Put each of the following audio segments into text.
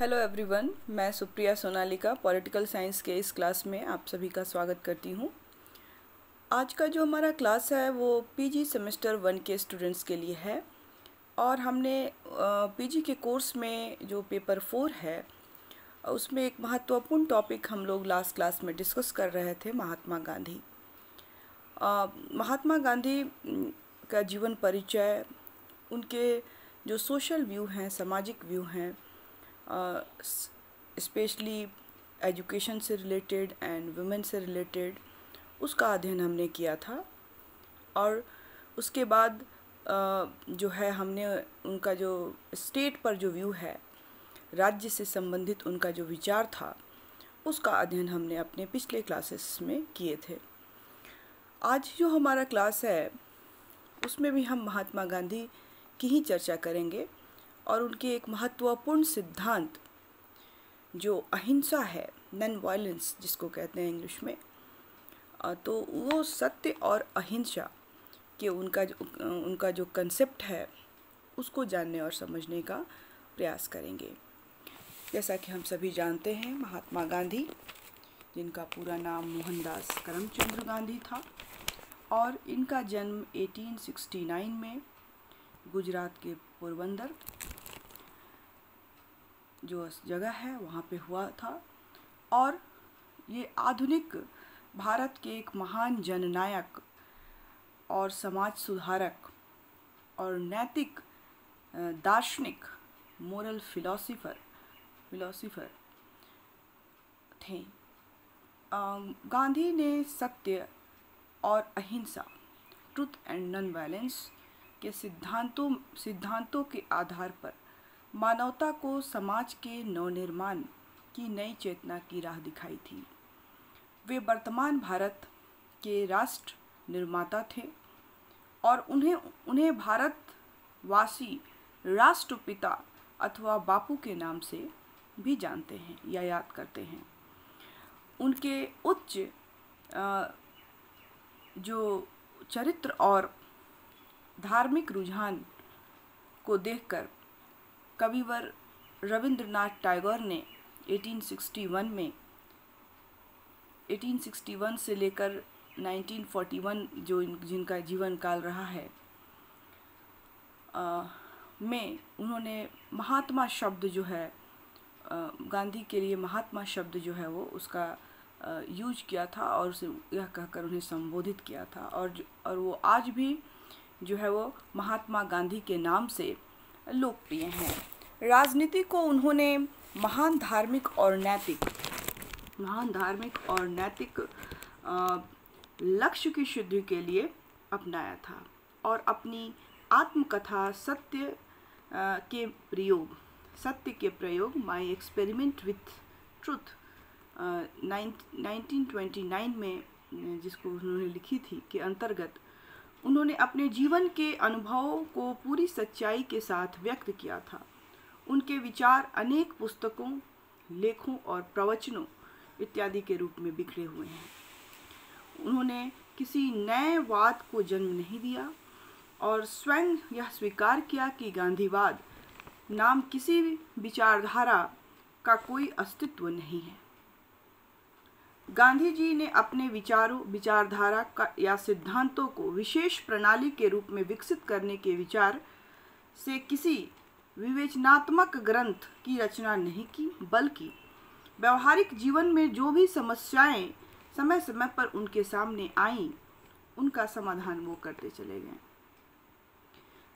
Hello everyone, मैं Supriya Sonalika political science के इस क्लास में आप सभी का स्वागत करती हूँ। आज का जो हमारा क्लास है वो पीजी सेमेस्टर 1 के स्टूडेंट्स के लिए है और हमने पीजी के कोर्स में जो पेपर 4 है उसमें एक महत्वपूर्ण टॉपिक हम लोग लास्ट क्लास में डिस्कस कर रहे थे, महात्मा गांधी। महात्मा गांधी का जीवन परिचय, उनके जो सोशल व्यू हैं, सामाजिक व्यू हैं, स्पेशली एजुकेशन से रिलेटेड एंड वुमेन से रिलेटेड, उसका अध्ययन हमने किया था। और उसके बाद जो है हमने उनका जो स्टेट पर जो व्यू है, राज्य से संबंधित उनका जो विचार था, उसका अध्ययन हमने अपने पिछले क्लासेस में किए थे। आज जो हमारा क्लास है उसमें भी हम महात्मा गांधी की ही चर्चा करेंगे और उनके एक महत्वपूर्ण सिद्धांत जो अहिंसा है, नॉन वायलेंस जिसको कहते हैं इंग्लिश में, तो वो सत्य और अहिंसा के उनका जो कंसेप्ट है उसको जानने और समझने का प्रयास करेंगे। जैसा कि हम सभी जानते हैं, महात्मा गांधी, जिनका पूरा नाम मोहनदास करमचंद गांधी था, और इनका जन्म 1869 में गुजरात के पोरबंदर जो जगह है वहाँ पे हुआ था। और ये आधुनिक भारत के एक महान जननायक और समाज सुधारक और नैतिक दार्शनिक, मोरल फिलोसोफर थे। गांधी ने सत्य और अहिंसा, ट्रुथ एंड नॉन वायलेंस के सिद्धांतों के आधार पर मानवता को समाज के नवनिर्माण की नई चेतना की राह दिखाई थी। वे वर्तमान भारत के राष्ट्र निर्माता थे और उन्हें भारतवासी राष्ट्रपिता अथवा बापू के नाम से भी जानते हैं या याद करते हैं। उनके उच्च जो चरित्र और धार्मिक रुझान को देखकर कविवर रविंद्रनाथ टैगोर ने 1861 से लेकर 1941 जो जिनका जीवन काल रहा है में उन्होंने महात्मा शब्द जो है, गांधी के लिए महात्मा शब्द जो है वो उसका यूज किया था और उसे यह कहकर उन्हें संबोधित किया था। और वो आज भी जो है वो महात्मा गांधी के नाम से लोकप्रिय हैं। राजनीति को उन्होंने महान धार्मिक और नैतिक लक्ष्य की सिद्धि के लिए अपनाया था और अपनी आत्मकथा सत्य के प्रयोग माई एक्सपेरिमेंट विथ ट्रुथ 1929 में जिसको उन्होंने लिखी थी के अंतर्गत उन्होंने अपने जीवन के अनुभवों को पूरी सच्चाई के साथ व्यक्त किया था। उनके विचार अनेक पुस्तकों, लेखों और प्रवचनों इत्यादि के रूप में बिखरे हुए हैं। उन्होंने किसी नए वाद को जन्म नहीं दिया और स्वयं यह स्वीकार किया कि गांधीवाद नाम किसी विचारधारा का कोई अस्तित्व नहीं है। गांधी जी ने अपने विचारधारा या सिद्धांतों को विशेष प्रणाली के रूप में विकसित करने के विचार से किसी विवेचनात्मक ग्रंथ की रचना नहीं की, बल्कि व्यवहारिक जीवन में जो भी समस्याएं समय समय पर उनके सामने आईं, उनका समाधान वो करते चले गए।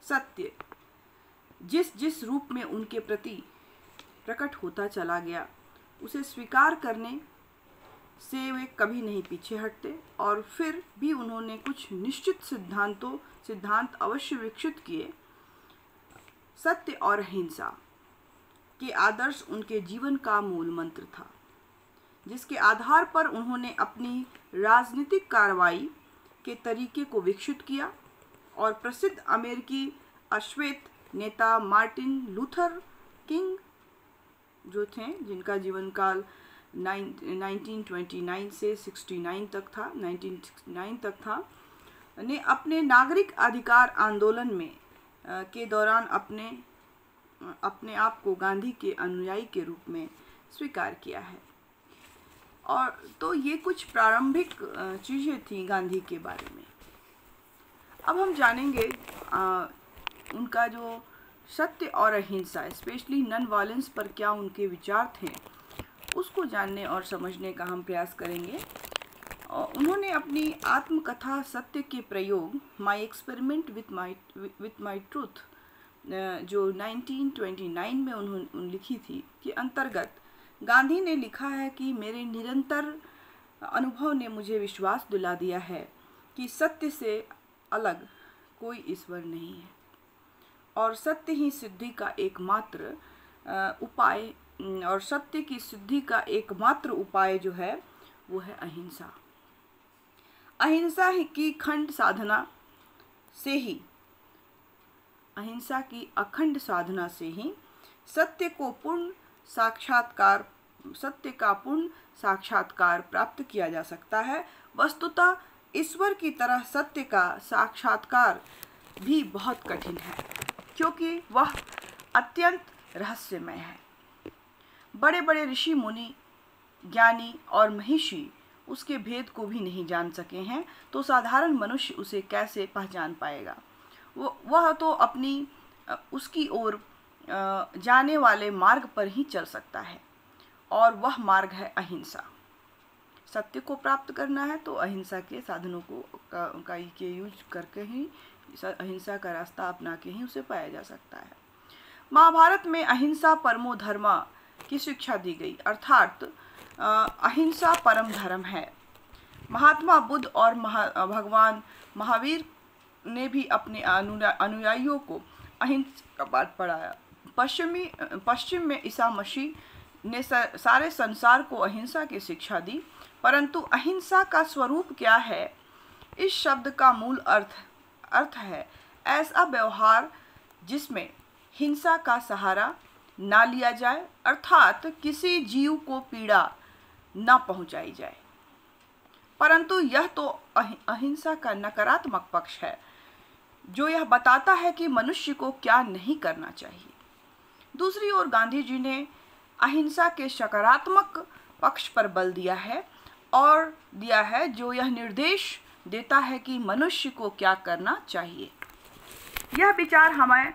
सत्य जिस रूप में उनके प्रति प्रकट होता चला गया, उसे स्वीकार करने से वे कभी नहीं पीछे हटते और फिर भी उन्होंने कुछ निश्चित सिद्धांत अवश्य विकसित किए। सत्य और अहिंसा के आदर्श उनके जीवन का मूल मंत्र था, जिसके आधार पर उन्होंने अपनी राजनीतिक कार्रवाई के तरीके को विकसित किया और प्रसिद्ध अमेरिकी अश्वेत नेता मार्टिन लूथर किंग जो थे, जिनका जीवन काल 1929 से 1969 तक था, ने अपने नागरिक अधिकार आंदोलन में के दौरान अपने अपने आप को गांधी के अनुयायी के रूप में स्वीकार किया है। और तो ये कुछ प्रारंभिक चीज़ें थी गांधी के बारे में। अब हम जानेंगे उनका जो सत्य और अहिंसा, स्पेशली नॉन वायलेंस पर क्या उनके विचार थे, उसको जानने और समझने का हम प्रयास करेंगे। उन्होंने अपनी आत्मकथा सत्य के प्रयोग, my experiment with my truth, जो 1929 में उन्होंने लिखी थी, के अंतर्गत गांधी ने लिखा है कि मेरे निरंतर अनुभव ने मुझे विश्वास दिला दिया है कि सत्य से अलग कोई ईश्वर नहीं है और सत्य ही सिद्धि का एकमात्र उपाय, और सत्य की सिद्धि का एकमात्र उपाय जो है वो है अहिंसा। अहिंसा की अखंड साधना से ही सत्य का पूर्ण साक्षात्कार प्राप्त किया जा सकता है। वस्तुतः ईश्वर की तरह सत्य का साक्षात्कार भी बहुत कठिन है, क्योंकि वह अत्यंत रहस्यमय है। बड़े बड़े ऋषि मुनि, ज्ञानी और महिषी उसके भेद को भी नहीं जान सके हैं, तो साधारण मनुष्य उसे कैसे पहचान पाएगा। वह तो अपनी उसकी ओर जाने वाले मार्ग पर ही चल सकता है, और वह मार्ग है अहिंसा। सत्य को प्राप्त करना है तो अहिंसा के साधनों के यूज करके ही, अहिंसा का रास्ता अपना के ही उसे पाया जा सकता है। महाभारत में अहिंसा परमो धर्म की शिक्षा दी गई, अर्थात अहिंसा परम धर्म है। महात्मा बुद्ध और भगवान महावीर ने भी अपने अनुयायियों को अहिंसा का पाठ पढ़ाया। पश्चिम में ईसा मसीह ने सारे संसार को अहिंसा की शिक्षा दी, परंतु अहिंसा का स्वरूप क्या है? इस शब्द का मूल अर्थ है ऐसा व्यवहार जिसमें हिंसा का सहारा ना लिया जाए, अर्थात किसी जीव को पीड़ा ना पहुंचाई जाए। परंतु यह तो अहिंसा का नकारात्मक पक्ष है, जो यह बताता है कि मनुष्य को क्या नहीं करना चाहिए। दूसरी ओर गांधी जी ने अहिंसा के सकारात्मक पक्ष पर बल दिया है, जो यह निर्देश देता है कि मनुष्य को क्या करना चाहिए। यह विचार हमें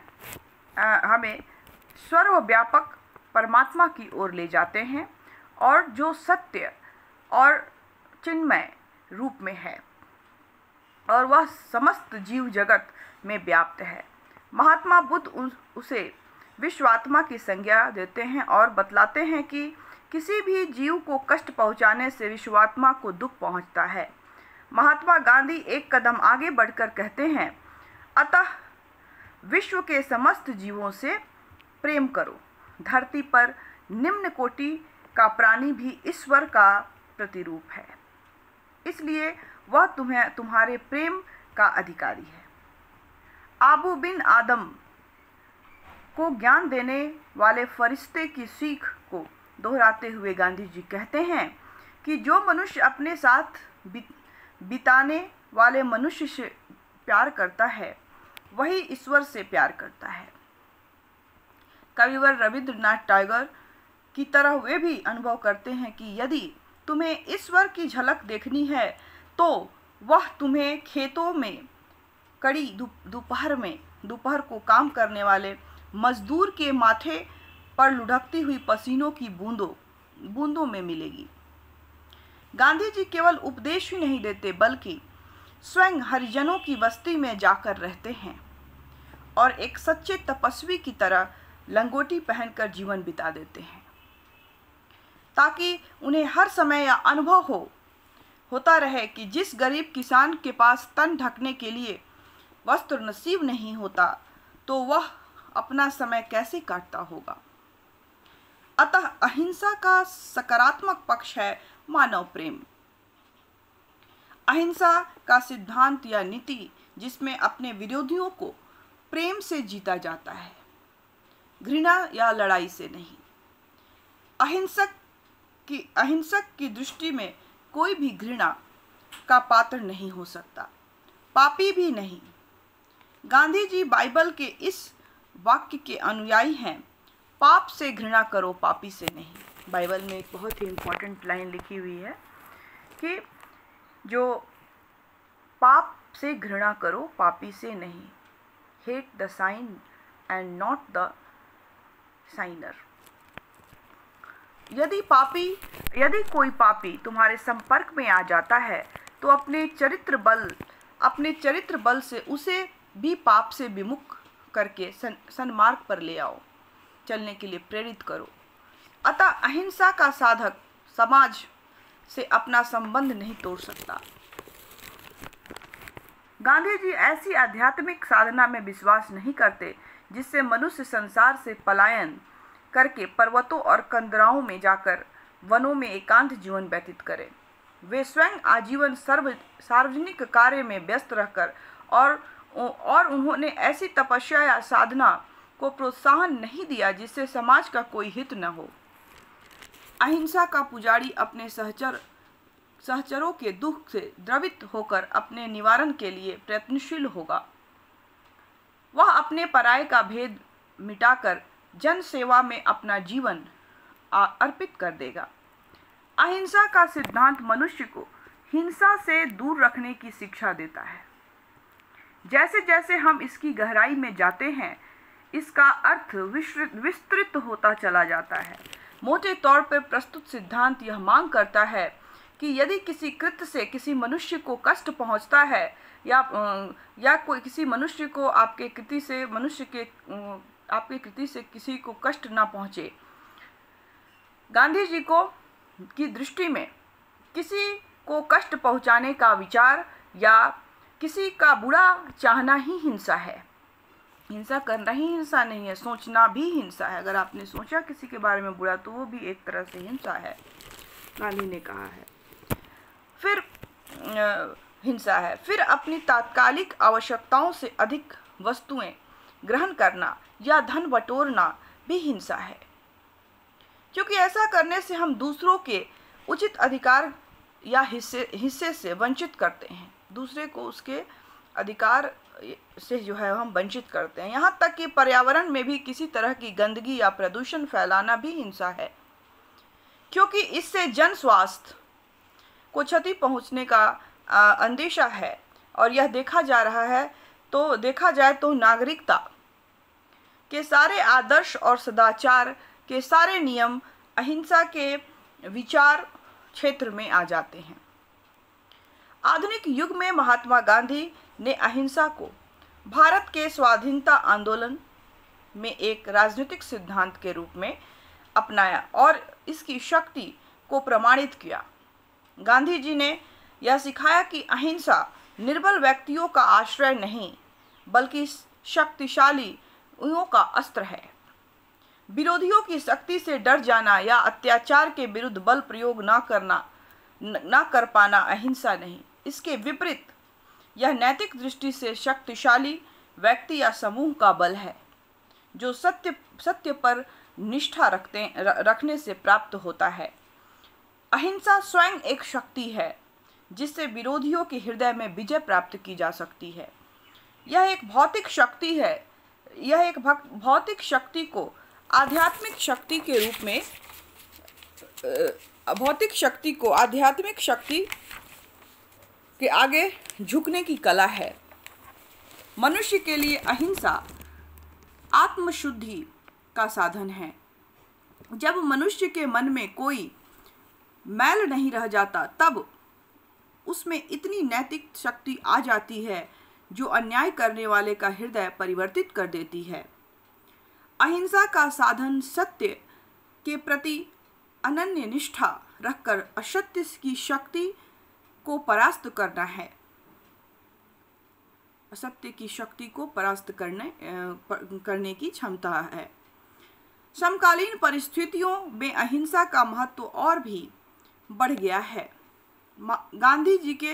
सर्वव्यापक परमात्मा की ओर ले जाते हैं, और जो सत्य और चिन्मय रूप में है, और वह समस्त जीव जगत में व्याप्त है। महात्मा बुद्ध उसे विश्वात्मा की संज्ञा देते हैं और बतलाते हैं कि किसी भी जीव को कष्ट पहुंचाने से विश्वात्मा को दुख पहुंचता है। महात्मा गांधी एक कदम आगे बढ़कर कहते हैं, अतः विश्व के समस्त जीवों से प्रेम करो। धरती पर निम्न कोटि का प्राणी भी ईश्वर का प्रतिरूप है, इसलिए वह तुम्हारे प्रेम का अधिकारी है। आबू बिन आदम को ज्ञान देने वाले फरिश्ते की सीख को दोहराते हुए गांधी जी कहते हैं कि जो मनुष्य अपने साथ बिताने वाले मनुष्य से प्यार करता है, वही ईश्वर से प्यार करता है। कविवर रविंद्रनाथ टैगोर की तरह वे भी अनुभव करते हैं कि यदि तुम्हें ईश्वर की झलक देखनी है तो वह तुम्हें खेतों में कड़ी दोपहर को काम करने वाले मजदूर के माथे पर लुढ़कती हुई पसीनों की बूंदों में मिलेगी। गांधी जी केवल उपदेश ही नहीं देते, बल्कि स्वयं हरिजनों की बस्ती में जाकर रहते हैं और एक सच्चे तपस्वी की तरह लंगोटी पहनकर जीवन बिता देते हैं, ताकि उन्हें हर समय यह अनुभव होता रहे कि जिस गरीब किसान के पास तन ढकने के लिए वस्त्र नसीब नहीं होता, तो वह अपना समय कैसे काटता होगा। अतः अहिंसा का सकारात्मक पक्ष है मानव प्रेम। अहिंसा का सिद्धांत या नीति जिसमें अपने विरोधियों को प्रेम से जीता जाता है, घृणा या लड़ाई से नहीं। अहिंसक की दृष्टि में कोई भी घृणा का पात्र नहीं हो सकता, पापी भी नहीं। गांधी जी बाइबल के इस वाक्य के अनुयायी हैं, पाप से घृणा करो, पापी से नहीं। बाइबल में एक बहुत ही इम्पोर्टेंट लाइन लिखी हुई है कि जो पाप से घृणा करो, पापी से नहीं। Hate the sin and not the sinner. यदि कोई पापी तुम्हारे संपर्क में आ जाता है तो अपने चरित्र बल से उसे भी पाप से विमुख करके सन्मार्ग पर ले आओ, चलने के लिए प्रेरित करो। अतः अहिंसा का साधक समाज से अपना संबंध नहीं तोड़ सकता। गांधी जी ऐसी आध्यात्मिक साधना में विश्वास नहीं करते जिससे मनुष्य संसार से पलायन करके पर्वतों और कंदराओं में जाकर वनों में एकांत जीवन व्यतीत करे। वे स्वयं आजीवन सार्वजनिक कार्य में व्यस्त रहकर और उन्होंने ऐसी तपस्या या साधना को प्रोत्साहन नहीं दिया जिससे समाज का कोई हित न हो। अहिंसा का पुजारी अपने सहचरों के दुख से द्रवित होकर अपने निवारण के लिए प्रयत्नशील होगा। वह अपने पराये का भेद मिटाकर जन सेवा में अपना जीवन अर्पित कर देगा। अहिंसा का सिद्धांत मनुष्य को हिंसा से दूर रखने की शिक्षा देता है। जैसे जैसे हम इसकी गहराई में जाते हैं, इसका अर्थ विस्तृत होता चला जाता है। मोटे तौर पर प्रस्तुत सिद्धांत यह मांग करता है कि यदि किसी कृत्य से किसी मनुष्य को कष्ट पहुंचता है या कोई किसी मनुष्य को आपके कृति से किसी को कष्ट ना पहुंचे, गांधी जी की दृष्टि में किसी को कष्ट पहुंचाने का विचार या किसी का बुरा चाहना ही हिंसा है। हिंसा करना ही हिंसा नहीं है, सोचना भी हिंसा है। अगर आपने सोचा किसी के बारे में बुरा तो वो भी एक तरह से हिंसा है, गांधी ने कहा है। फिर हिंसा है। फिर अपनी तात्कालिक आवश्यकताओं से अधिक वस्तुएं ग्रहण करना या धन बटोरना भी हिंसा है, क्योंकि ऐसा करने से हम दूसरों के उचित अधिकार या हिस्से से वंचित करते हैं। दूसरे को उसके अधिकार से जो है हम वंचित करते हैं। यहाँ तक कि पर्यावरण में भी किसी तरह की गंदगी या प्रदूषण फैलाना भी हिंसा है, क्योंकि इससे जन स्वास्थ्य को क्षति पहुँचने का अंदेशा है। और यह देखा जाए तो नागरिकता के सारे आदर्श और सदाचार के सारे नियम अहिंसा के विचार क्षेत्र में आ जाते हैं। आधुनिक युग में महात्मा गांधी ने अहिंसा को भारत के स्वाधीनता आंदोलन में एक राजनीतिक सिद्धांत के रूप में अपनाया और इसकी शक्ति को प्रमाणित किया। गांधी जी ने यह सिखाया कि अहिंसा निर्बल व्यक्तियों का आश्रय नहीं, बल्कि शक्तिशालियों का अस्त्र है। विरोधियों की शक्ति से डर जाना या अत्याचार के विरुद्ध बल प्रयोग न कर पाना अहिंसा नहीं। इसके विपरीत यह नैतिक दृष्टि से शक्तिशाली व्यक्ति या समूह का बल है, जो सत्य पर निष्ठा रखने से प्राप्त होता है। अहिंसा स्वयं एक शक्ति है जिससे विरोधियों के हृदय में विजय प्राप्त की जा सकती है। यह एक भौतिक शक्ति है। यह एक भौतिक शक्ति को आध्यात्मिक शक्ति के रूप में आध्यात्मिक शक्ति के आगे झुकने की कला है। मनुष्य के लिए अहिंसा आत्मशुद्धि का साधन है। जब मनुष्य के मन में कोई मैल नहीं रह जाता, तब उसमें इतनी नैतिक शक्ति आ जाती है जो अन्याय करने वाले का हृदय परिवर्तित कर देती है। अहिंसा का साधन सत्य के प्रति अनन्य निष्ठा रखकर असत्य की शक्ति को परास्त करना है। असत्य की शक्ति को परास्त करने की क्षमता है। समकालीन परिस्थितियों में अहिंसा का महत्व और भी बढ़ गया है। गांधी जी के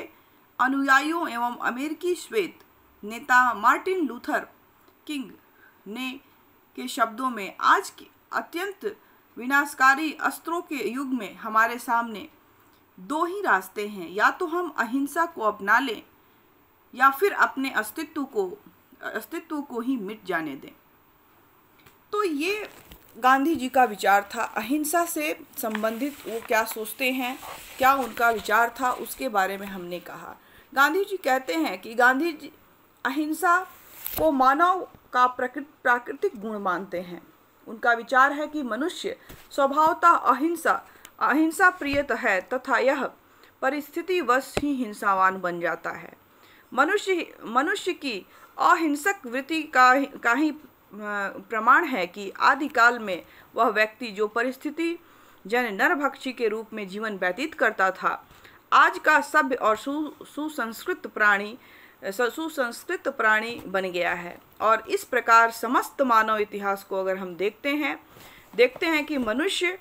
अनुयायियों एवं अमेरिकी श्वेत नेता मार्टिन लूथर किंग के शब्दों में, आज के अत्यंत विनाशकारी अस्त्रों के युग में हमारे सामने दो ही रास्ते हैं। या तो हम अहिंसा को अपना लें या फिर अपने अस्तित्व को ही मिट जाने दें। तो ये गांधी जी का विचार था। अहिंसा से संबंधित वो क्या सोचते हैं, क्या उनका विचार था, उसके बारे में हमने कहा। गांधी जी कहते हैं कि गांधी जी अहिंसा को मानव का प्राकृतिक गुण मानते हैं। उनका विचार है कि मनुष्य स्वभावतः अहिंसा प्रियत है तथा यह परिस्थितिवश ही हिंसावान बन जाता है। मनुष्य की अहिंसक वृत्ति का ही प्रमाण है कि आदिकाल में वह व्यक्ति जो परिस्थिति जन नरभक्षी के रूप में जीवन व्यतीत करता था, आज का सभ्य और सुसंस्कृत प्राणी बन गया है। और इस प्रकार समस्त मानव इतिहास को अगर हम देखते हैं कि मनुष्य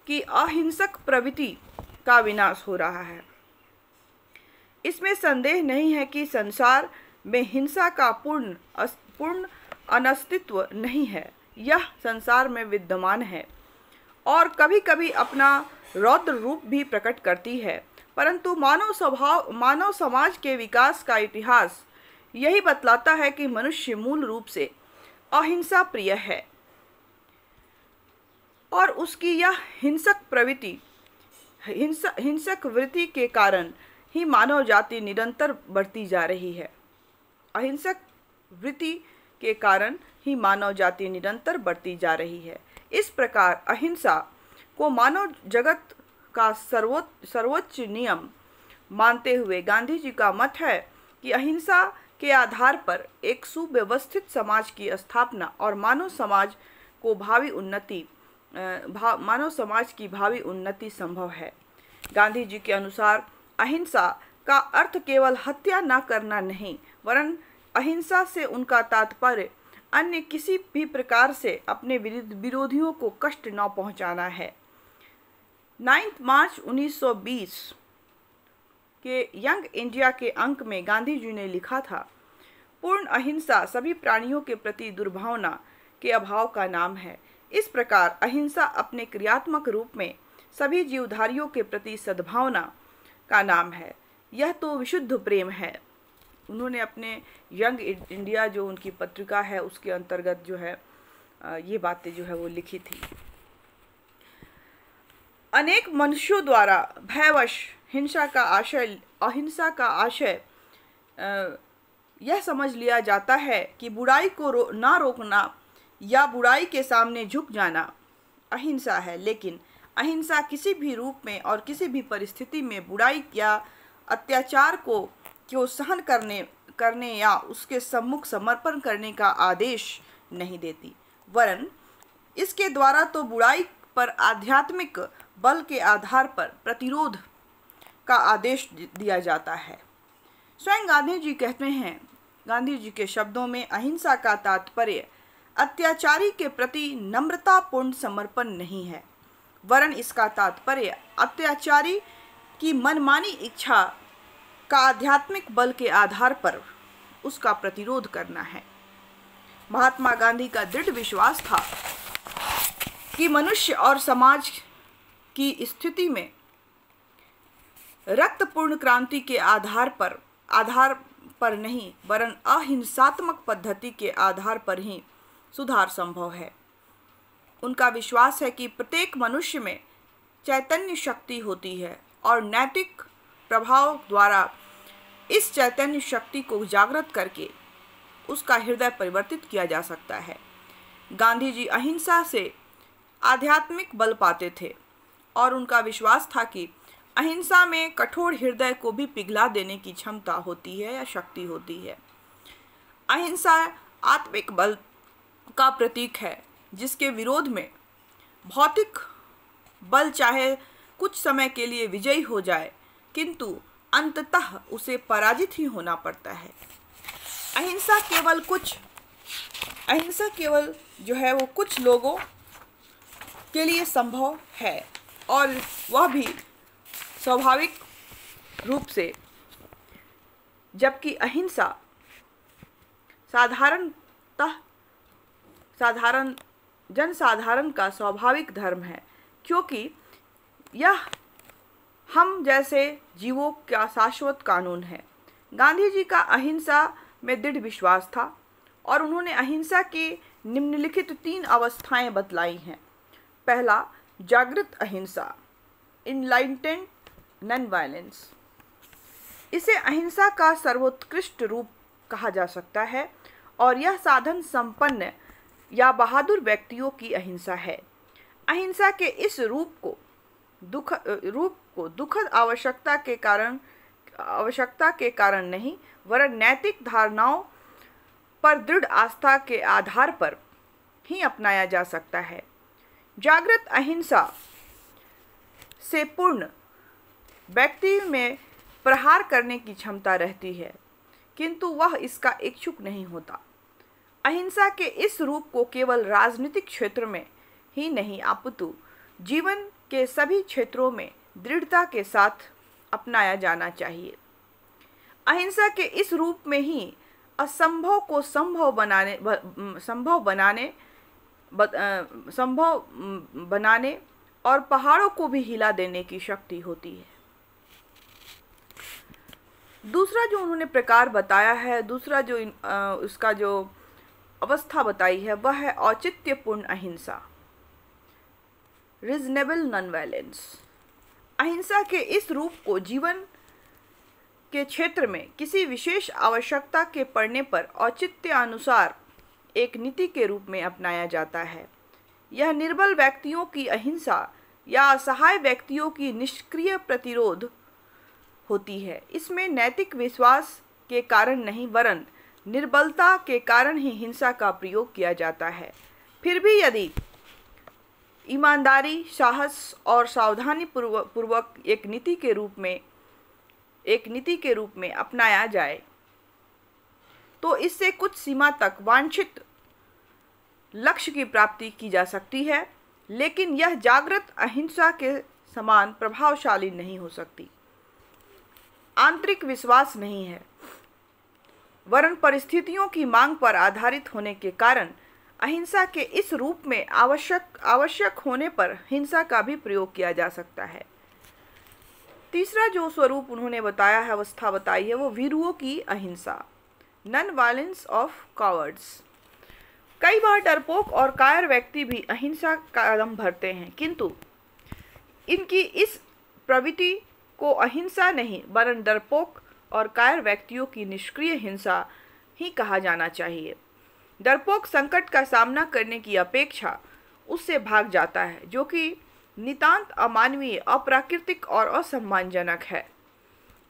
की अहिंसक प्रवृत्ति का विनाश हो रहा है। इसमें संदेह नहीं है कि संसार में हिंसा का पूर्ण अनस्तित्व नहीं है। यह संसार में विद्यमान है और कभी कभी अपना रौद्र रूप भी प्रकट करती है, परंतु मानव समाज के विकास का इतिहास यही बतलाता है कि मनुष्य मूल रूप से अहिंसा प्रिय है और उसकी यह हिंसक वृत्ति के कारण ही मानव जाति निरंतर बढ़ती जा रही है। अहिंसक वृत्ति के कारण ही मानव जाति निरंतर बढ़ती जा रही है। इस प्रकार अहिंसा को मानव जगत का सर्वोच्च नियम मानते हुए गांधी जी का मत है कि अहिंसा के आधार पर एक सुव्यवस्थित समाज की स्थापना और मानव समाज की भावी उन्नति संभव है। गांधी जी के अनुसार अहिंसा का अर्थ केवल हत्या न करना नहीं, वरन अहिंसा से उनका तात्पर्य अन्य किसी भी प्रकार से अपने विरोधियों को कष्ट न पहुंचाना है। 9 मार्च 1920 के यंग इंडिया के अंक में गांधी जी ने लिखा था, पूर्ण अहिंसा सभी प्राणियों के प्रति दुर्भावना के अभाव का नाम है। इस प्रकार अहिंसा अपने क्रियात्मक रूप में सभी जीवधारियों के प्रति सद्भावना का नाम है। यह तो विशुद्ध प्रेम है। उन्होंने अपने यंग इंडिया जो उनकी पत्रिका है उसके अंतर्गत जो है ये बातें जो है वो लिखी थी। अनेक मनुष्यों द्वारा भयवश अहिंसा का आशय यह समझ लिया जाता है कि बुराई को ना रोकना या बुराई के सामने झुक जाना अहिंसा है, लेकिन अहिंसा किसी भी रूप में और किसी भी परिस्थिति में बुराई या अत्याचार को सहन करने या उसके सम्मुख समर्पण करने का आदेश नहीं देती, वरन इसके द्वारा तो बुराई पर आध्यात्मिक बल के आधार पर प्रतिरोध का आदेश दिया जाता है। स्वयं गांधी जी कहते हैं, गांधी जी के शब्दों में, अहिंसा का तात्पर्य अत्याचारी के प्रति नम्रतापूर्ण समर्पण नहीं है, वरन इसका तात्पर्य अत्याचारी की मनमानी इच्छा का आध्यात्मिक बल के आधार पर उसका प्रतिरोध करना है। महात्मा गांधी का दृढ़ विश्वास था कि मनुष्य और समाज की स्थिति में रक्तपूर्ण क्रांति के आधार पर नहीं, वरन अहिंसात्मक पद्धति के आधार पर ही सुधार संभव है। उनका विश्वास है कि प्रत्येक मनुष्य में चैतन्य शक्ति होती है और नैतिक प्रभाव द्वारा इस चैतन्य शक्ति को जागृत करके उसका हृदय परिवर्तित किया जा सकता है। गांधी जी अहिंसा से आध्यात्मिक बल पाते थे और उनका विश्वास था कि अहिंसा में कठोर हृदय को भी पिघला देने की क्षमता होती है या शक्ति होती है। अहिंसा आत्मिक बल का प्रतीक है, जिसके विरोध में भौतिक बल चाहे कुछ समय के लिए विजयी हो जाए, किंतु अंततः उसे पराजित ही होना पड़ता है। अहिंसा केवल जो है वो कुछ लोगों के लिए संभव है और वह भी स्वाभाविक रूप से, जबकि अहिंसा जनसाधारण का स्वाभाविक धर्म है, क्योंकि यह हम जैसे जीवों का शाश्वत कानून है। गांधी जी का अहिंसा में दृढ़ विश्वास था और उन्होंने अहिंसा के निम्नलिखित 3 अवस्थाएं बतलाई हैं। पहला, जागृत अहिंसा, इनलाइटेंड नॉन वायलेंस। इसे अहिंसा का सर्वोत्कृष्ट रूप कहा जा सकता है और यह साधन संपन्न या बहादुर व्यक्तियों की अहिंसा है। अहिंसा के इस रूप को दुखद आवश्यकता के कारण नहीं, वरन नैतिक धारणाओं पर दृढ़ आस्था के आधार पर ही अपनाया जा सकता है। जागृत अहिंसा से पूर्ण व्यक्ति में प्रहार करने की क्षमता रहती है, किंतु वह इसका इच्छुक नहीं होता। अहिंसा के इस रूप को केवल राजनीतिक क्षेत्र में ही नहीं अपितु जीवन के सभी क्षेत्रों में दृढ़ता के साथ अपनाया जाना चाहिए। अहिंसा के इस रूप में ही असंभव को संभव बनाने और पहाड़ों को भी हिला देने की शक्ति होती है। दूसरा जो उन्होंने प्रकार बताया है, दूसरा जो उसका जो अवस्था बताई है, वह है औचित्यपूर्ण अहिंसा, रीजनेबल नॉन वायलेंस। अहिंसा के इस रूप को जीवन के क्षेत्र में किसी विशेष आवश्यकता के पड़ने पर औचित्य अनुसार एक नीति के रूप में अपनाया जाता है। यह निर्बल व्यक्तियों की अहिंसा या असहाय व्यक्तियों की निष्क्रिय प्रतिरोध होती है। इसमें नैतिक विश्वास के कारण नहीं, वरन निर्बलता के कारण ही हिंसा का प्रयोग किया जाता है। फिर भी यदि ईमानदारी, साहस और सावधानी पूर्वक एक नीति के रूप में अपनाया जाए तो इससे कुछ सीमा तक वांछित लक्ष्य की प्राप्ति की जा सकती है, लेकिन यह जागृत अहिंसा के समान प्रभावशाली नहीं हो सकती। आंतरिक विश्वास नहीं है, वरन परिस्थितियों की मांग पर आधारित होने के कारण अहिंसा के इस रूप में आवश्यक होने पर हिंसा का भी प्रयोग किया जा सकता है। तीसरा जो स्वरूप उन्होंने बताया है, अवस्था बताई है, वो वीरुओं की अहिंसा, नॉन वायलेंस ऑफ कॉवर्ड्स। कई बार डरपोक और कायर व्यक्ति भी अहिंसा का कदम भरते हैं, किंतु इनकी इस प्रवृत्ति को अहिंसा नहीं, वरन डरपोक और कायर व्यक्तियों की निष्क्रिय हिंसा ही कहा जाना चाहिए। डरपोक संकट का सामना करने की अपेक्षा उससे भाग जाता है, जो कि नितांत अमानवीय, अप्राकृतिक और असम्मानजनक है।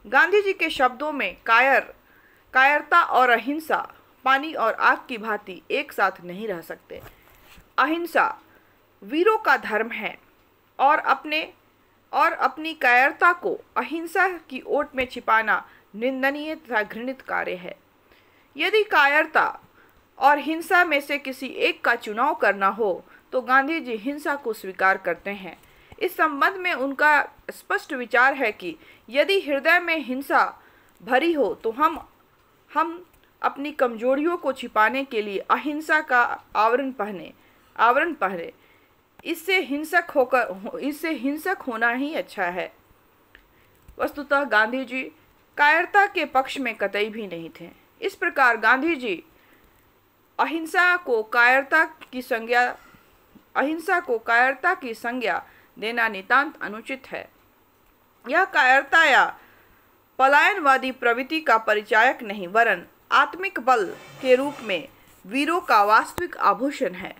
गांधी जी के शब्दों में कायरता और अहिंसा पानी और आग की भांति एक साथ नहीं रह सकते। अहिंसा वीरों का धर्म है और अपनी कायरता को अहिंसा की ओट में छिपाना निंदनीय तथा घृणित कार्य है। यदि कायरता और हिंसा में से किसी एक का चुनाव करना हो तो गांधी जी हिंसा को स्वीकार करते हैं। इस संबंध में उनका स्पष्ट विचार है कि यदि हृदय में हिंसा भरी हो तो हम अपनी कमजोरियों को छिपाने के लिए अहिंसा का आवरण पहने। इससे हिंसक होना ही अच्छा है। वस्तुतः गांधी जी कायरता के पक्ष में कतई भी नहीं थे। इस प्रकार गांधी जी अहिंसा को कायरता की संज्ञा देना नितांत अनुचित है। यह कायरता या पलायनवादी प्रवृत्ति का परिचायक नहीं, वरन आत्मिक बल के रूप में वीरों का वास्तविक आभूषण है।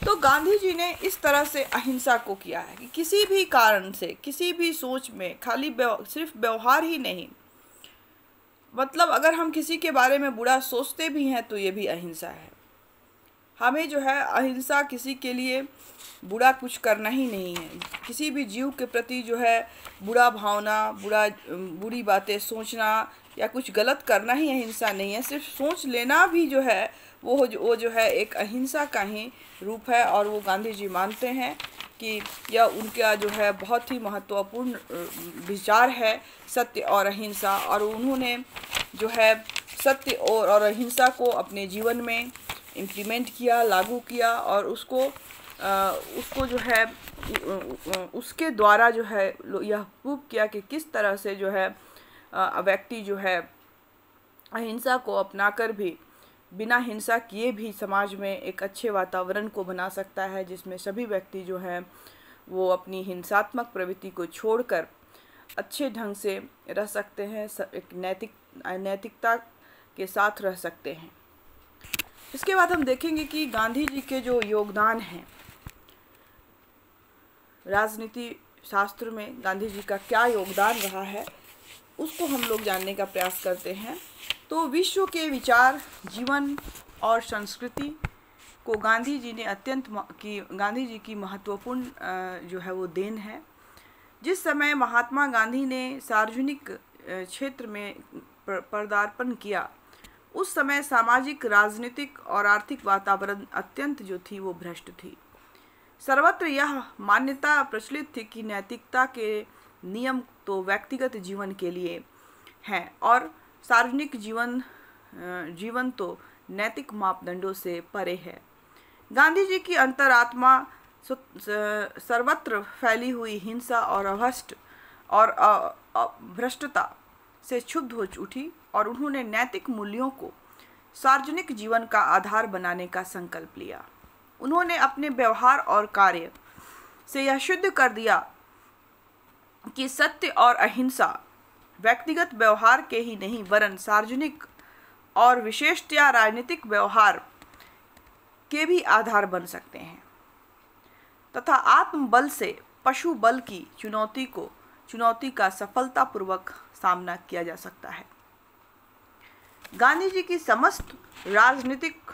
तो गांधी जी ने इस तरह से अहिंसा को किया है कि किसी भी कारण से, किसी भी सोच में, खाली सिर्फ व्यवहार ही नहीं, मतलब अगर हम किसी के बारे में बुरा सोचते भी हैं तो ये भी अहिंसा है। हमें जो है अहिंसा किसी के लिए बुरा कुछ करना ही नहीं है। किसी भी जीव के प्रति जो है बुरा भावना, बुरी बातें सोचना या कुछ गलत करना ही अहिंसा नहीं है। सिर्फ सोच लेना भी जो है वो जो है एक अहिंसा का ही रूप है। और वो गांधी जी मानते हैं कि यह उनका जो है बहुत ही महत्वपूर्ण विचार है, सत्य और अहिंसा। और उन्होंने जो है सत्य और अहिंसा को अपने जीवन में इम्प्लीमेंट किया, लागू किया और उसको जो है उसके द्वारा जो है यह प्रूव किया कि किस तरह से जो है व्यक्ति जो है अहिंसा को अपनाकर भी बिना हिंसा किए भी समाज में एक अच्छे वातावरण को बना सकता है, जिसमें सभी व्यक्ति जो हैं वो अपनी हिंसात्मक प्रवृत्ति को छोड़कर अच्छे ढंग से रह सकते हैं, एक नैतिकता के साथ रह सकते हैं। इसके बाद हम देखेंगे कि गांधी जी के जो योगदान हैं राजनीति शास्त्र में, गांधी जी का क्या योगदान रहा है उसको हम लोग जानने का प्रयास करते हैं। तो विश्व के विचार, जीवन और संस्कृति को गांधी जी की महत्वपूर्ण जो है वो देन है। जिस समय महात्मा गांधी ने सार्वजनिक क्षेत्र में पदार्पण किया, उस समय सामाजिक, राजनीतिक और आर्थिक वातावरण अत्यंत जो थी वो भ्रष्ट थी। सर्वत्र यह मान्यता प्रचलित थी कि नैतिकता के नियम तो व्यक्तिगत जीवन के लिए हैं और सार्वजनिक जीवन तो नैतिक मापदंडों से परे है। गांधी जी की अंतरात्मा सर्वत्र फैली हुई हिंसा और भ्रष्टता से क्षुब्ध हो उठी और उन्होंने नैतिक मूल्यों को सार्वजनिक जीवन का आधार बनाने का संकल्प लिया। उन्होंने अपने व्यवहार और कार्य से यह सिद्ध कर दिया कि सत्य और अहिंसा व्यक्तिगत व्यवहार के ही नहीं वरन सार्वजनिक और विशेषतया राजनीतिक व्यवहार के भी आधार बन सकते हैं तथा आत्मबल से पशु बल की चुनौती का सफलतापूर्वक सामना किया जा सकता है। गांधी जी की समस्त राजनीतिक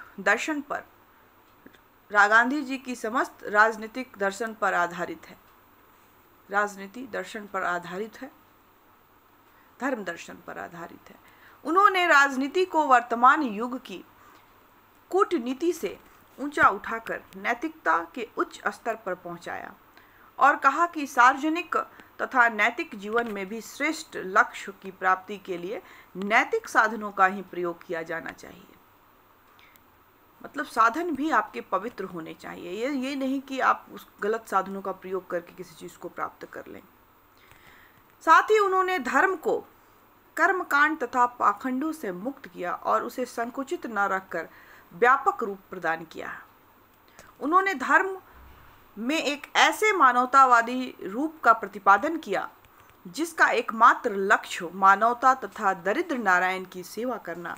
दर्शन पर आधारित है। राजनीति दर्शन पर आधारित है, धर्म दर्शन पर आधारित है। उन्होंने राजनीति को वर्तमान युग की कूटनीति से ऊंचा उठाकर नैतिकता के उच्च स्तर पर पहुंचाया और कहा कि सार्वजनिक तथा नैतिक जीवन में भी श्रेष्ठ लक्ष्य की प्राप्ति के लिए नैतिक साधनों का ही प्रयोग किया जाना चाहिए। मतलब साधन भी आपके पवित्र होने चाहिए, ये नहीं कि आप उस गलत साधनों का प्रयोग करके किसी चीज़ को प्राप्त कर लें। साथ ही उन्होंने धर्म को कर्मकांड तथा पाखंडों से मुक्त किया और उसे संकुचित न रखकर व्यापक रूप प्रदान किया। उन्होंने धर्म में एक ऐसे मानवतावादी रूप का प्रतिपादन किया जिसका एकमात्र लक्ष्य मानवता तथा दरिद्र नारायण की सेवा करना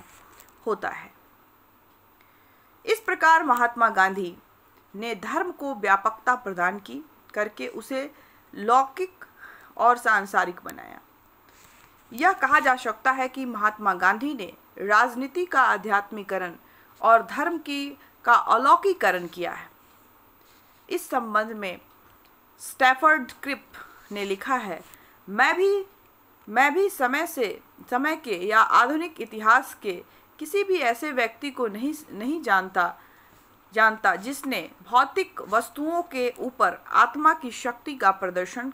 होता है। इस प्रकार महात्मा गांधी ने धर्म को व्यापकता प्रदान की करके उसे लौकिक और सांसारिक बनाया। यह कहा जा सकता है कि महात्मा गांधी ने राजनीति का आध्यात्मिकरण और धर्म का अलौकिकरण किया है। इस संबंध में स्टैफर्ड क्रिप ने लिखा है, मैं भी समय के या आधुनिक इतिहास के किसी भी ऐसे व्यक्ति को नहीं जानता जिसने भौतिक वस्तुओं के ऊपर आत्मा की शक्ति का प्रदर्शन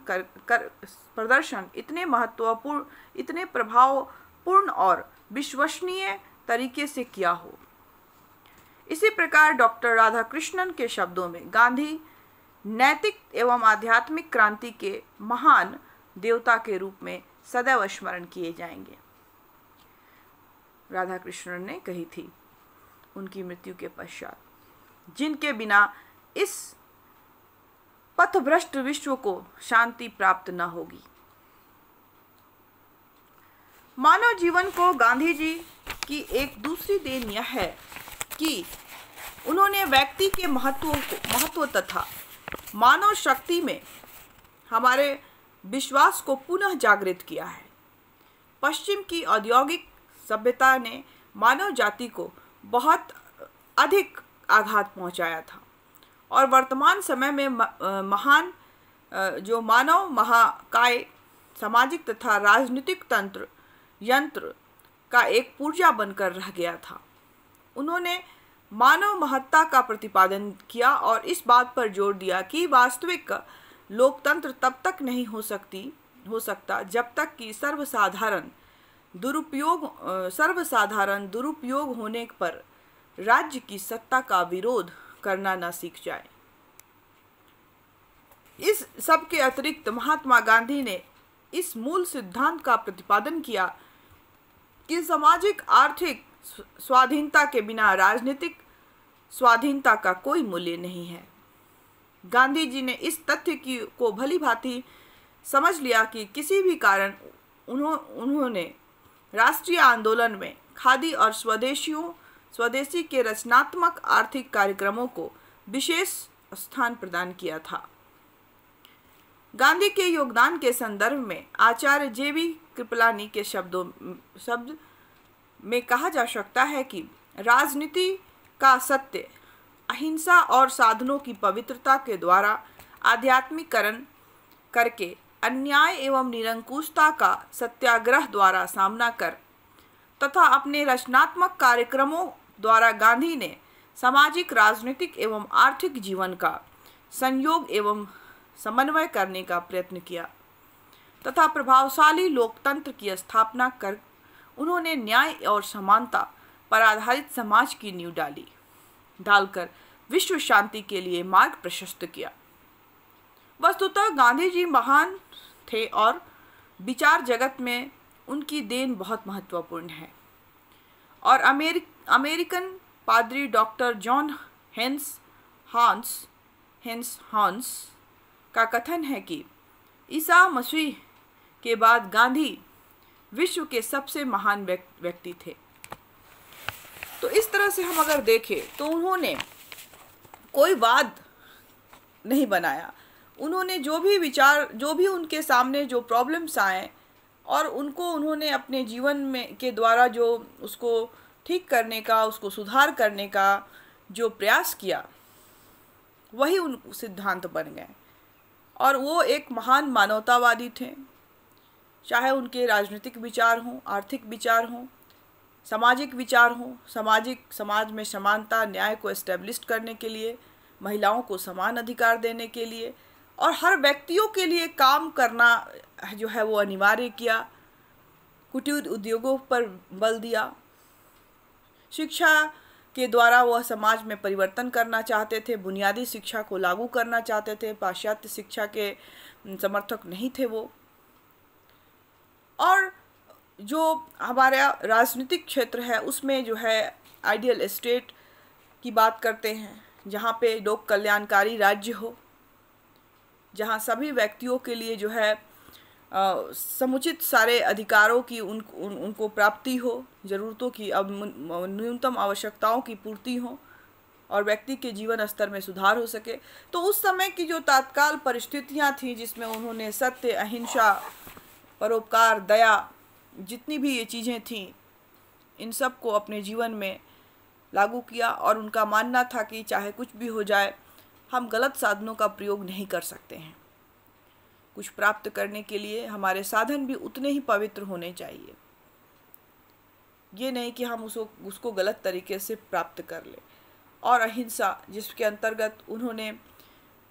इतने महत्वपूर्ण, इतने प्रभावपूर्ण और विश्वसनीय तरीके से किया हो। इसी प्रकार डॉक्टर राधाकृष्णन के शब्दों में गांधी नैतिक एवं आध्यात्मिक क्रांति के महान देवता के रूप में सदैव स्मरण किए जाएंगे। राधाकृष्णन ने कही थी उनकी मृत्यु के पश्चात, जिनके बिना इस पथभ्रष्ट विश्व को शांति प्राप्त न होगी। मानव जीवन को गांधी जी की एक दूसरी देन यह है कि उन्होंने व्यक्ति के महत्व तथा मानव शक्ति में हमारे विश्वास को पुनः जागृत किया है। पश्चिम की औद्योगिक सभ्यता ने मानव जाति को बहुत अधिक आघात पहुंचाया था और वर्तमान समय में महान जो मानव महाकाय सामाजिक तथा राजनीतिक यंत्र का एक पुर्जा बनकर रह गया था। उन्होंने मानव महत्ता का प्रतिपादन किया और इस बात पर जोर दिया कि वास्तविक लोकतंत्र तब तक नहीं हो सकता जब तक कि सर्वसाधारण दुरुपयोग होने पर राज्य की सत्ता का विरोध करना न सीख जाए। इस सब के अतिरिक्त महात्मा गांधी ने इस मूल सिद्धांत का प्रतिपादन किया कि सामाजिक, आर्थिक स्वाधीनता के बिना राजनीतिक स्वाधीनता का कोई मूल्य नहीं है। गांधी जी ने इस तथ्य को भली भांति समझ लिया कि किसी भी कारण उन्होंने राष्ट्रीय आंदोलन में खादी और स्वदेशी के रचनात्मक आर्थिक कार्यक्रमों को विशेष स्थान प्रदान किया था। गांधी के योगदान के संदर्भ में आचार्य जे.बी. कृपलानी के शब्द में कहा जा सकता है कि राजनीति का सत्य अहिंसा और साधनों की पवित्रता के द्वारा आध्यात्मिकरण करके अन्याय एवं निरंकुशता का सत्याग्रह द्वारा सामना कर तथा अपने रचनात्मक कार्यक्रमों द्वारा गांधी ने सामाजिक, राजनीतिक एवं आर्थिक जीवन का संयोग एवं समन्वय करने का प्रयत्न किया तथा प्रभावशाली लोकतंत्र की स्थापना कर उन्होंने न्याय और समानता पर आधारित समाज की नींव डालकर विश्व शांति के लिए मार्ग प्रशस्त किया। वस्तुतः गांधी जी महान थे और विचार जगत में उनकी देन बहुत महत्वपूर्ण है। और अमेरिकन पादरी डॉक्टर जॉन हेन्स हॉन्स का कथन है कि ईसा मसीह के बाद गांधी विश्व के सबसे महान व्यक्ति थे। तो इस तरह से हम अगर देखें तो उन्होंने कोई वाद नहीं बनाया। उन्होंने जो भी विचार, जो भी उनके सामने जो प्रॉब्लम्स आए और उन्होंने अपने जीवन में के द्वारा जो उसको ठीक करने का, उसको सुधार करने का जो प्रयास किया, वही उन सिद्धांत बन गए। और वो एक महान मानवतावादी थे, चाहे उनके राजनीतिक विचार हों, आर्थिक विचार हों, सामाजिक विचार हों, समाज में समानता, न्याय को एस्टेब्लिश करने के लिए, महिलाओं को समान अधिकार देने के लिए और हर व्यक्तियों के लिए काम करना जो है वो अनिवार्य किया। कुटीर उद्योगों पर बल दिया। शिक्षा के द्वारा वह समाज में परिवर्तन करना चाहते थे, बुनियादी शिक्षा को लागू करना चाहते थे। पाश्चात्य शिक्षा के समर्थक नहीं थे वो। और जो हमारा राजनीतिक क्षेत्र है उसमें जो है आइडियल स्टेट की बात करते हैं, जहाँ पे लोक कल्याणकारी राज्य हो, जहाँ सभी व्यक्तियों के लिए जो है समुचित सारे अधिकारों की उनको प्राप्ति हो, ज़रूरतों की न्यूनतम आवश्यकताओं की पूर्ति हो और व्यक्ति के जीवन स्तर में सुधार हो सके। तो उस समय की जो तात्काल परिस्थितियाँ थीं जिसमें उन्होंने सत्य, अहिंसा, परोपकार, दया, जितनी भी ये चीज़ें थीं, इन सब को अपने जीवन में लागू किया। और उनका मानना था कि चाहे कुछ भी हो जाए, हम गलत साधनों का प्रयोग नहीं कर सकते हैं। कुछ प्राप्त करने के लिए हमारे साधन भी उतने ही पवित्र होने चाहिए, ये नहीं कि हम उसको गलत तरीके से प्राप्त कर लें। और अहिंसा, जिसके अंतर्गत उन्होंने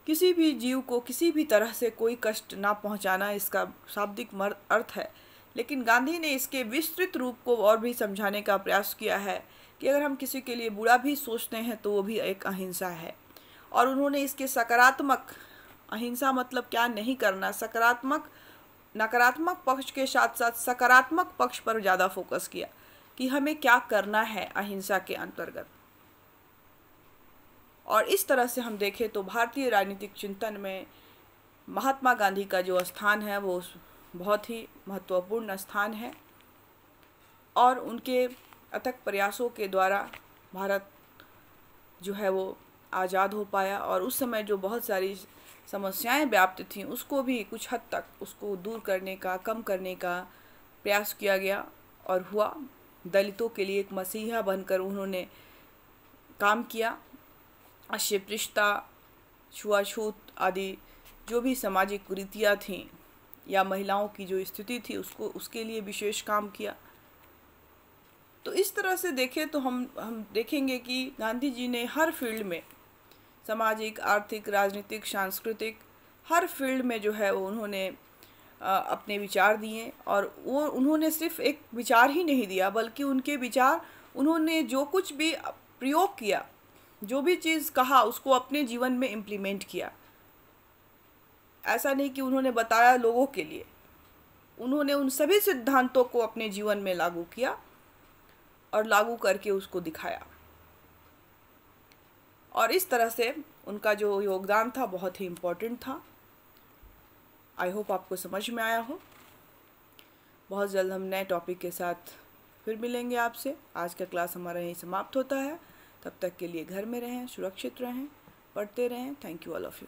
किसी भी जीव को किसी भी तरह से कोई कष्ट ना पहुंचाना, इसका शाब्दिक अर्थ है। लेकिन गांधी ने इसके विस्तृत रूप को और भी समझाने का प्रयास किया है कि अगर हम किसी के लिए बुरा भी सोचते हैं तो वो भी एक अहिंसा है। और उन्होंने इसके सकारात्मक, अहिंसा मतलब क्या नहीं करना, नकारात्मक पक्ष के साथ साथ सकारात्मक पक्ष पर ज़्यादा फोकस किया कि हमें क्या करना है अहिंसा के अंतर्गत। और इस तरह से हम देखें तो भारतीय राजनीतिक चिंतन में महात्मा गांधी का जो स्थान है वो बहुत ही महत्वपूर्ण स्थान है। और उनके अथक प्रयासों के द्वारा भारत जो है वो आज़ाद हो पाया। और उस समय जो बहुत सारी समस्याएं व्याप्त थीं उसको भी कुछ हद तक उसको दूर करने का, कम करने का प्रयास किया गया और हुआ। दलितों के लिए एक मसीहा बनकर उन्होंने काम किया। अस्पृश्यता, छुआछूत आदि जो भी सामाजिक कुरीतियाँ थीं या महिलाओं की जो स्थिति थी उसके लिए विशेष काम किया। तो इस तरह से देखें तो हम देखेंगे कि गांधी जी ने हर फील्ड में, सामाजिक, आर्थिक, राजनीतिक, सांस्कृतिक, हर फील्ड में जो है वो उन्होंने अपने विचार दिए। और वो उन्होंने सिर्फ एक विचार ही नहीं दिया, बल्कि उनके विचार, उन्होंने जो कुछ भी प्रयोग किया, जो भी चीज़ कहा, उसको अपने जीवन में इम्प्लीमेंट किया। ऐसा नहीं कि उन्होंने बताया लोगों के लिए, उन्होंने उन सभी सिद्धांतों को अपने जीवन में लागू किया और लागू करके उसको दिखाया। और इस तरह से उनका जो योगदान था बहुत ही इम्पोर्टेंट था। आई होप आपको समझ में आया हो। बहुत जल्द हम नए टॉपिक के साथ फिर मिलेंगे आपसे। आज का क्लास हमारा यहीं समाप्त होता है। तब तक के लिए घर में रहें, सुरक्षित रहें, पढ़ते रहें। Thank you all of you.